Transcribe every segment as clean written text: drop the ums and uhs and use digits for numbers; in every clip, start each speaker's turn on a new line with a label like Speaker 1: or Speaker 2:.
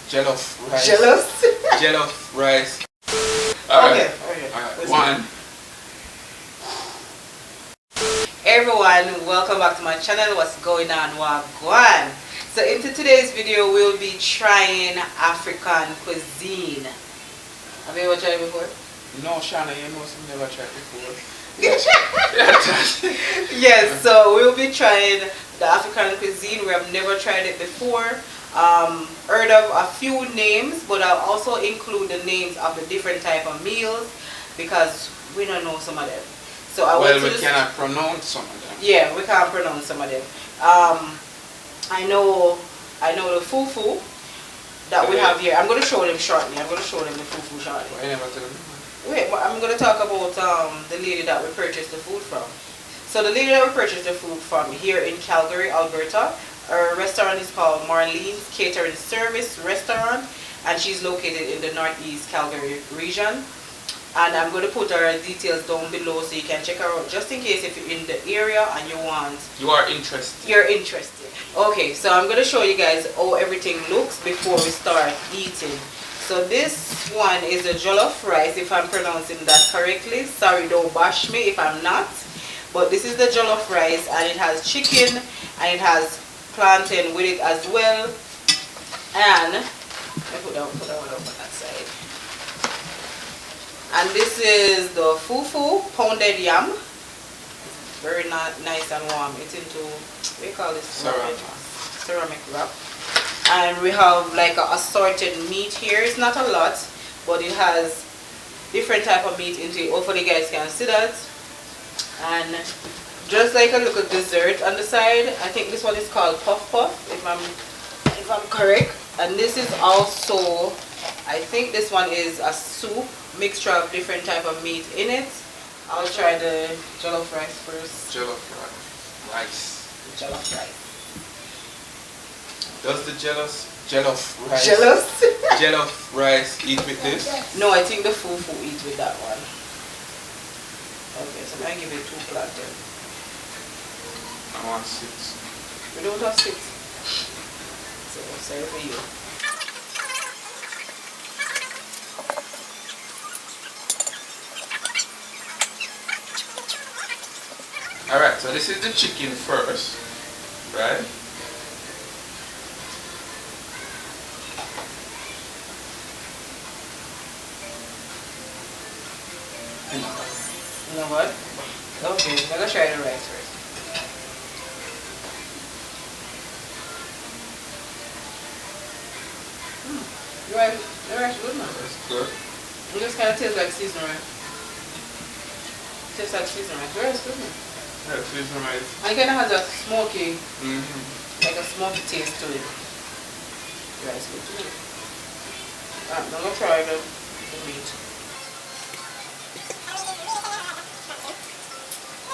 Speaker 1: Jollof rice. Jollof rice. Alright. Alright. One.
Speaker 2: Hey everyone, welcome back to my channel. What's going on? Wagwan. So into today's video we'll be trying African cuisine. Have you ever tried it before?
Speaker 1: No, Shana, you know some never tried before.
Speaker 2: Yes, so we'll be trying the African cuisine. We have never tried it before. Heard of a few names, but I'll also include the names of the different type of meals because we don't know some of them. So
Speaker 1: we cannot pronounce some of them.
Speaker 2: Yeah, we can't pronounce some of them. I know the fufu that we have here. I'm going to show them shortly. I'm going to show them the fufu shortly.
Speaker 1: Why never tell them?
Speaker 2: Wait, I'm going to talk about the lady that we purchased the food from. So the lady that we purchased the food from here in Calgary, Alberta, her restaurant is called Marlene's Catering Service Restaurant, and she's located in the Northeast Calgary region. And I'm going to put her details down below so you can check her out just in case if you're in the area and
Speaker 1: you are interested.
Speaker 2: You're interested. Okay, so I'm going to show you guys how everything looks before we start eating. So this one is a jollof rice, if I'm pronouncing that correctly. Sorry, don't bash me if I'm not. But this is the jollof rice, and it has chicken and it has plantain with it as well. And I put that one up on that side. And this is the fufu, pounded yam. It's very nice and warm. It's into, what do you call this? Ceramic wrap. And we have like a assorted meat here. It's not a lot, but it has different type of meat into it. Hopefully you guys can see that. And just like a little dessert on the side. I think this one is called puff puff, if I'm correct. And this is also, I think this one is a soup, mixture of different type of meat in it. I'll try the jollof rice first.
Speaker 1: Jollof rice.
Speaker 2: Jollof rice.
Speaker 1: Does the jollof rice eat with this?
Speaker 2: No, I think the fufu eat with that one. Okay, so I'm going to give it 2 plantain.
Speaker 1: I want 6.
Speaker 2: We don't have 6. So, sorry for you.
Speaker 1: Alright, so this is the chicken first, right?
Speaker 2: You know what? Okay, I'm gonna try the rice first. The rice is good, man.
Speaker 1: It's good.
Speaker 2: It just kind of tastes like seasoned rice. Tastes like seasoned rice. The rice is good, man.
Speaker 1: Yeah, seasoned rice.
Speaker 2: And it kind of has a smoky, like a smoky taste to it. The rice is good too. Alright, I'm gonna try the meat.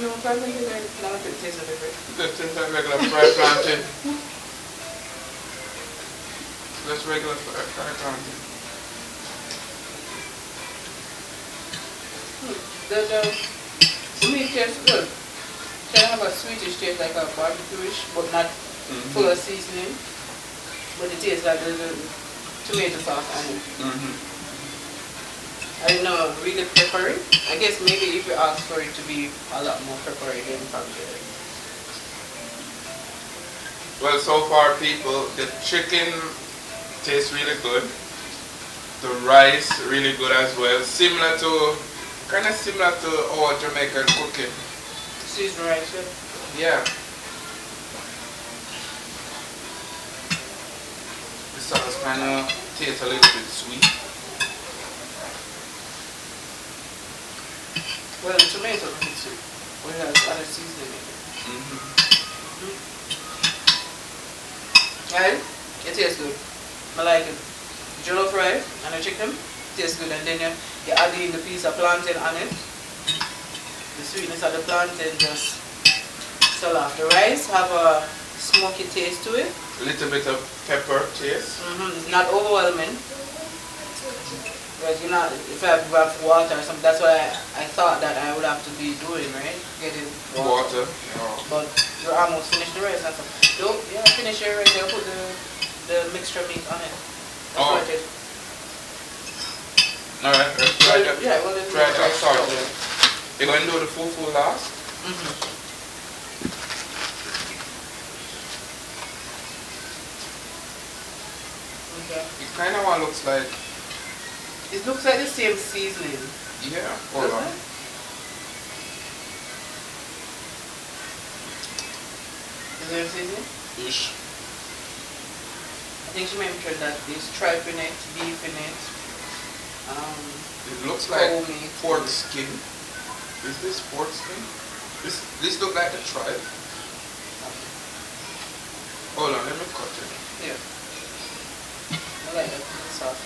Speaker 2: You want fried plantain? No, it tastes a different.
Speaker 1: This tastes like regular fried plantain. That's regular fried plantain.
Speaker 2: The meat tastes good. It can have a sweetish taste, like a barbecue-ish, but not full of seasoning. But it tastes like the tomato sauce on it. I don't know, really peppery. I guess maybe if you ask for it to be a lot more peppery, then probably.
Speaker 1: Well, so far, people, the chicken tastes really good. The rice really good as well. Kind of similar to our Jamaican cooking.
Speaker 2: Seasoned rice,
Speaker 1: yeah. The sauce kind of tastes a little bit sweet.
Speaker 2: Well, the tomato is sweet. It has other seasoning in it. Right? It tastes good. I like it. Jollof rice and the chicken tastes good, and then you add in the piece of plantain on it. The sweetness of the plantain just sell off. The rice have a smoky taste to it.
Speaker 1: A little bit of pepper taste.
Speaker 2: It's not overwhelming. But you know, if I have water or something, that's what I thought that I would have to be doing, right? Getting water.
Speaker 1: Oh.
Speaker 2: But you're almost finished the rice. So, yeah, finish your rice. I'll put the mixture meat on it. Assorted.
Speaker 1: Alright, let's try that.
Speaker 2: Yeah, well, let's
Speaker 1: try that
Speaker 2: start.
Speaker 1: assorted. You're going to do the fufu last?
Speaker 2: Okay.
Speaker 1: It kind of looks like...
Speaker 2: It looks like the same seasoning.
Speaker 1: Yeah, hold on.
Speaker 2: Is there a seasoning?
Speaker 1: Ish.
Speaker 2: I think she mentioned that there's tripe in it, beef in it.
Speaker 1: It looks like
Speaker 2: meat.
Speaker 1: pork skin. Is this pork skin? This look like the tripe. Hold on, let me cut it.
Speaker 2: Yeah. I like that sauce.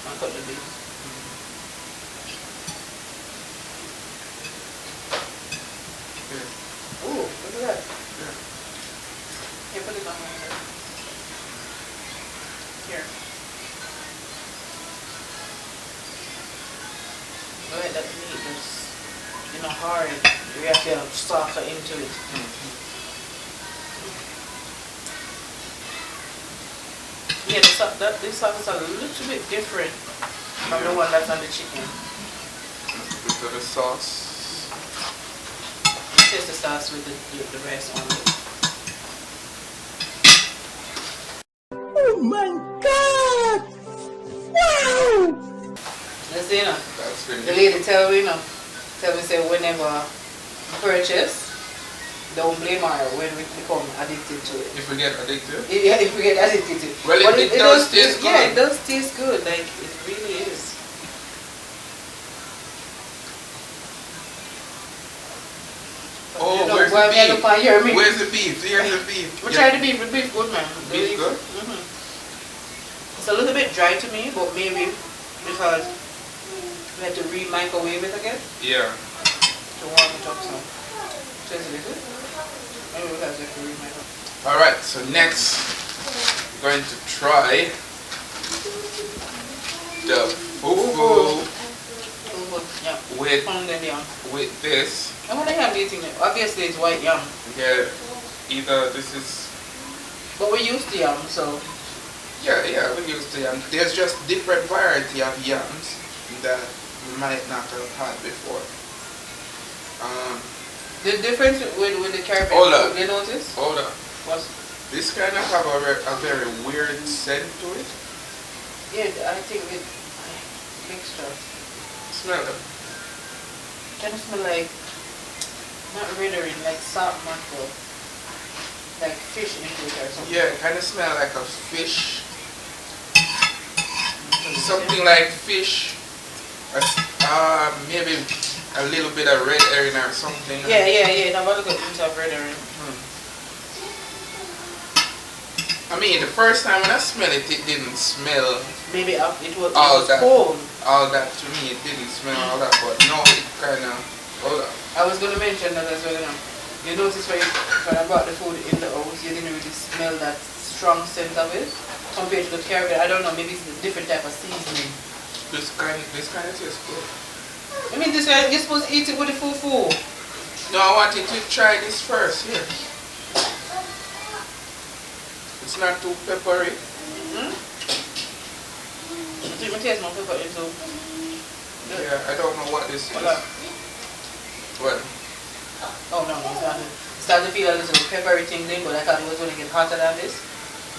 Speaker 2: I'll cut the beef.
Speaker 1: Yeah.
Speaker 2: Ooh, look at that.
Speaker 1: Yeah.
Speaker 2: Here, put it on my head. Here. Go ahead, that meat is, hard. You have to soften into it. Yeah, this sauce is a little bit different from the one that's on the chicken.
Speaker 1: A bit of the sauce.
Speaker 2: Taste the sauce with the rest on it.
Speaker 3: Oh my God! Wow!
Speaker 2: Let's see,
Speaker 1: That's finished.
Speaker 2: the lady tell me say whenever you purchase, don't blame her when we become addicted to it.
Speaker 1: If we get addicted?
Speaker 2: Yeah, if we get addicted to it.
Speaker 1: Well,
Speaker 2: But
Speaker 1: it does taste good.
Speaker 2: Yeah, it does taste good. Like, it really is.
Speaker 1: Oh,
Speaker 2: Where's the beef?
Speaker 1: Where's the beef? Here's the beef.
Speaker 2: We tried the beef. The beef good, man. The
Speaker 1: Beef good?
Speaker 2: It's a little bit dry to me, but maybe because we had to re-microwave it again
Speaker 1: Yeah.
Speaker 2: to warm it up some. Tastes a little. Maybe because we have to re-microwave.
Speaker 1: Alright, so next we're going to try the fufu
Speaker 2: Yeah.
Speaker 1: with
Speaker 2: Pounded yam.
Speaker 1: this.
Speaker 2: I want to have eating it. Obviously, it's white yam.
Speaker 1: Yeah, either this is...
Speaker 2: But we're used to yam, so...
Speaker 1: Yeah, we used to yam. There's just different variety of yams that we might not have had before.
Speaker 2: The difference with the Caribbean
Speaker 1: Hold up.
Speaker 2: food, you notice?
Speaker 1: Hold on.
Speaker 2: What's...
Speaker 1: This kind of have a very weird scent to it.
Speaker 2: Yeah, I think it... Mixture.
Speaker 1: Smell it.
Speaker 2: Kind of smell like... Not rendering, like salt mackerel. Like fish in it or something.
Speaker 1: Yeah, it kind of smell like a fish. Something like fish. Maybe a little bit of red herring or something.
Speaker 2: Yeah. Now what look at things of red herring.
Speaker 1: I mean, the first time when I smelled it, it didn't smell
Speaker 2: Maybe it was
Speaker 1: that.
Speaker 2: cold.
Speaker 1: All that to me, it didn't smell all that, but no, it kind of. Hold on.
Speaker 2: I was going to mention that as well. You notice when I brought the food in the house, you didn't really smell that strong scent of it compared to the Caribbean. I don't know, maybe it's a different type of seasoning.
Speaker 1: This kind of tastes good.
Speaker 2: I mean, this you're supposed to eat it with the fufu.
Speaker 1: No, I want you to try this first. Here. It's not too peppery.
Speaker 2: I think my taste my pepper into.
Speaker 1: Yeah, I don't know what this is. What?
Speaker 2: Oh no, it's not. It started to feel a little peppery thing then, but I thought it was going to get hotter than this.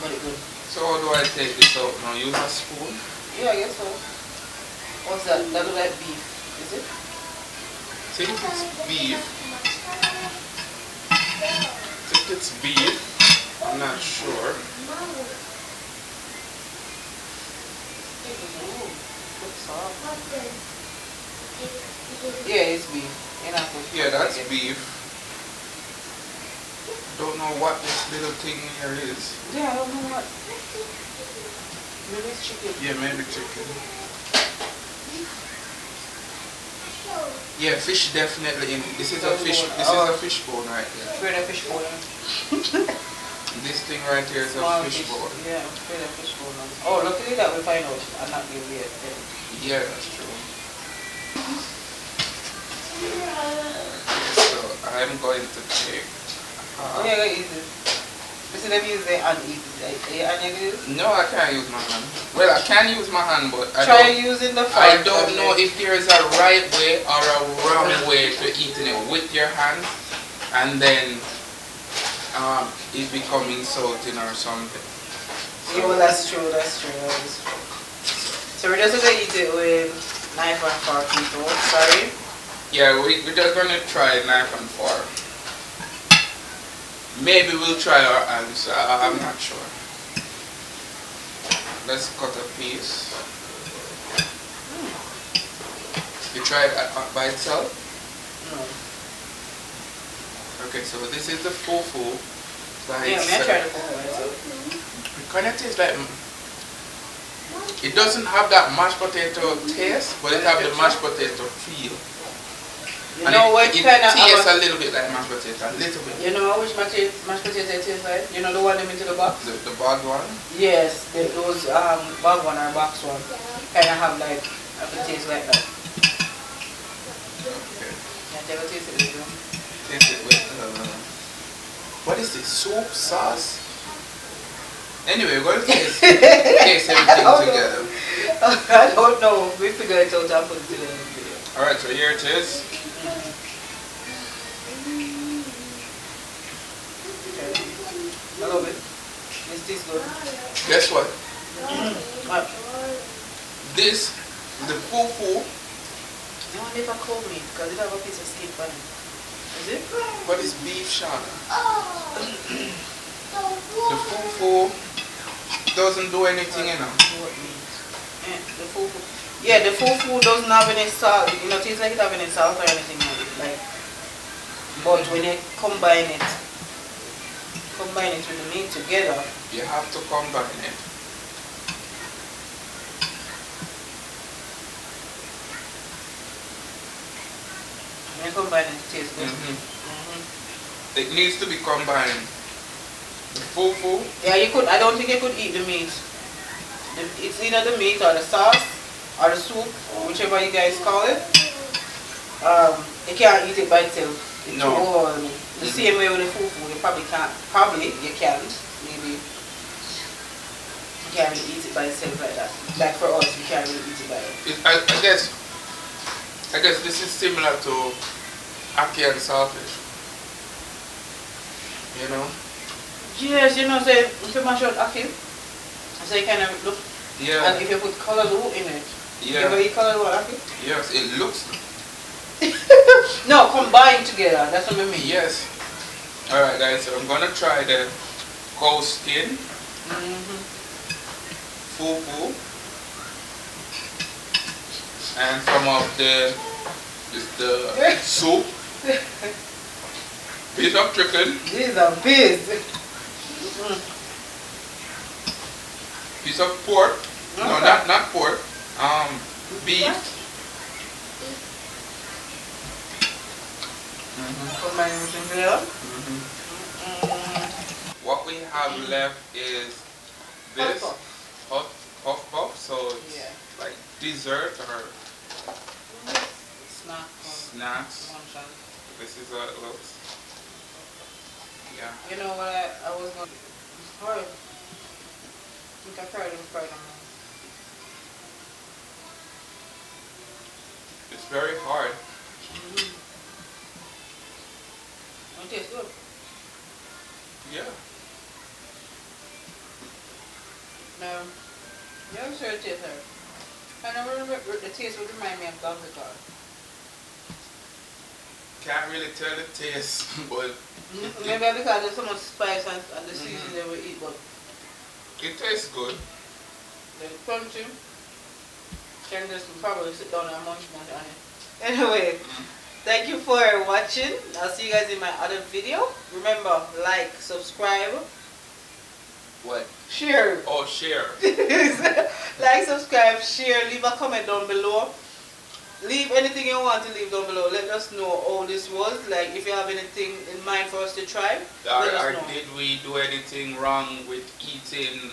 Speaker 2: But it good.
Speaker 1: So how do I take this out now? Use a spoon?
Speaker 2: Yeah, I guess so. What's that? That look like beef, is it?
Speaker 1: I think it's beef. I think it's beef. I'm not sure.
Speaker 2: Ooh, looks soft. Yeah, it's beef.
Speaker 1: Yeah, that's beef. Don't know what this little thing here is.
Speaker 2: Yeah, I don't know what. Maybe it's chicken.
Speaker 1: Yeah, maybe chicken. Yeah, fish definitely in. This is a fish. This is a fish bone right here.
Speaker 2: Straight a fish bone.
Speaker 1: This thing right here is
Speaker 2: Small
Speaker 1: a fish bone.
Speaker 2: Yeah, straight a fish bone. Oh, luckily that we find out. I'm not giving it.
Speaker 1: Yeah, that's true. So I'm going to take.
Speaker 2: Yeah, easy. Instead of use the hand, eat it.
Speaker 1: No, I can't use my hand. Well, I can use my hand, but
Speaker 2: try using the fork.
Speaker 1: I don't know if there is a right way or a wrong way to eating it with your hands, and then it becoming insulting or something.
Speaker 2: So, yeah, well, that's true. So we're just gonna eat it with knife and fork, people. Sorry.
Speaker 1: Yeah, we're just gonna try knife and fork. Maybe we'll try our hands. I'm not sure. Let's cut a piece. You tried it by itself?
Speaker 2: No.
Speaker 1: Okay, so this is the fufu by
Speaker 2: itself. Yeah, I tried the fufu by itself.
Speaker 1: It kind of tastes like... It doesn't have that mashed potato taste, but it has the mashed potato feel.
Speaker 2: You know what kind of...
Speaker 1: It tastes a little bit like mashed potato, a little bit.
Speaker 2: You know which mashed potato it tastes like? You know the one into the box?
Speaker 1: The bag one?
Speaker 2: Yes, those bag one or box one. Kind of have like, a taste like that.
Speaker 1: Okay.
Speaker 2: Yeah, take a taste it with you.
Speaker 1: Taste it with, what is this, soup, sauce? Anyway, we're going to taste everything together.
Speaker 2: I don't know. We figure it out and put it together in the video.
Speaker 1: Alright, so here it is.
Speaker 2: I love it. This tastes good.
Speaker 1: Guess what?
Speaker 2: What?
Speaker 1: This, the fufu.
Speaker 2: I want never cold meat because it have a piece of skin on it. Is it?
Speaker 1: What is beef, Shana? The fufu doesn't do anything, you know.
Speaker 2: The fufu. Yeah, the fufu doesn't have any salt. You know, it tastes like it have any salt or anything like. But when you combine it with the meat together,
Speaker 1: you have to combine it.
Speaker 2: When you combine it, it tastes good.
Speaker 1: It needs to be combined. The fufu.
Speaker 2: Yeah, you could. I don't think you could eat the meat. It's either the meat or the sauce or the soup, whichever you guys call it. You can't eat it by itself. It's too overwhelming. The same way with the fufu, you probably can't. Probably you can't. Maybe you can't really eat it by itself like that. Like for us, we can't really eat it by itself.
Speaker 1: I guess this is similar to ackee and saltfish. You know.
Speaker 2: Yes, you know, say if you mash out ackee, so you kind of look.
Speaker 1: Yeah.
Speaker 2: And if you put callaloo in it,
Speaker 1: yeah.
Speaker 2: You ever eat callaloo or ackee?
Speaker 1: Yes, it looks.
Speaker 2: No, combined together. That's what I mean.
Speaker 1: Yes. All right, guys. So I'm gonna try the cow skin, fufu, and some of the soup. Piece of chicken.
Speaker 2: These are big.
Speaker 1: Piece of pork. Okay. No, not pork. Beef.
Speaker 2: Combine with together.
Speaker 1: What we have left is this puff puff. So it's like dessert or snacks. This is how it looks. Yeah.
Speaker 2: You know what I was going to... It's hard. I think I tried it Friday morning.
Speaker 1: It's very hard.
Speaker 2: It tastes good.
Speaker 1: Yeah.
Speaker 2: No. Yeah, I'm sure it tastes hard. I never remember the taste would remind me of Donkey.
Speaker 1: Can't really tell the taste, but
Speaker 2: maybe because there's so much spice and the seasoning they will eat, but
Speaker 1: it tastes good.
Speaker 2: It's crunchy. Can just probably sit down and munch on it. Anyway, thank you for watching. I'll see you guys in my other video. Remember, like, subscribe.
Speaker 1: What?
Speaker 2: Share.
Speaker 1: Oh, share.
Speaker 2: Like, subscribe, share, leave a comment down below. Leave anything you want to leave down below. Let us know how this was. Like, if you have anything in mind for us to try, let us know.
Speaker 1: Did we do anything wrong with eating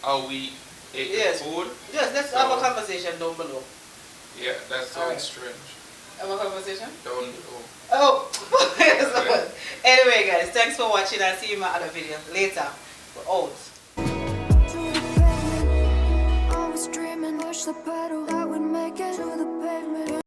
Speaker 1: how we ate the food?
Speaker 2: Yes, let's have a conversation down below.
Speaker 1: Yeah, that sounds strange.
Speaker 2: Have a conversation?
Speaker 1: Down below.
Speaker 2: Oh! Anyway guys, thanks for watching. I'll see you in my other video later. We're out.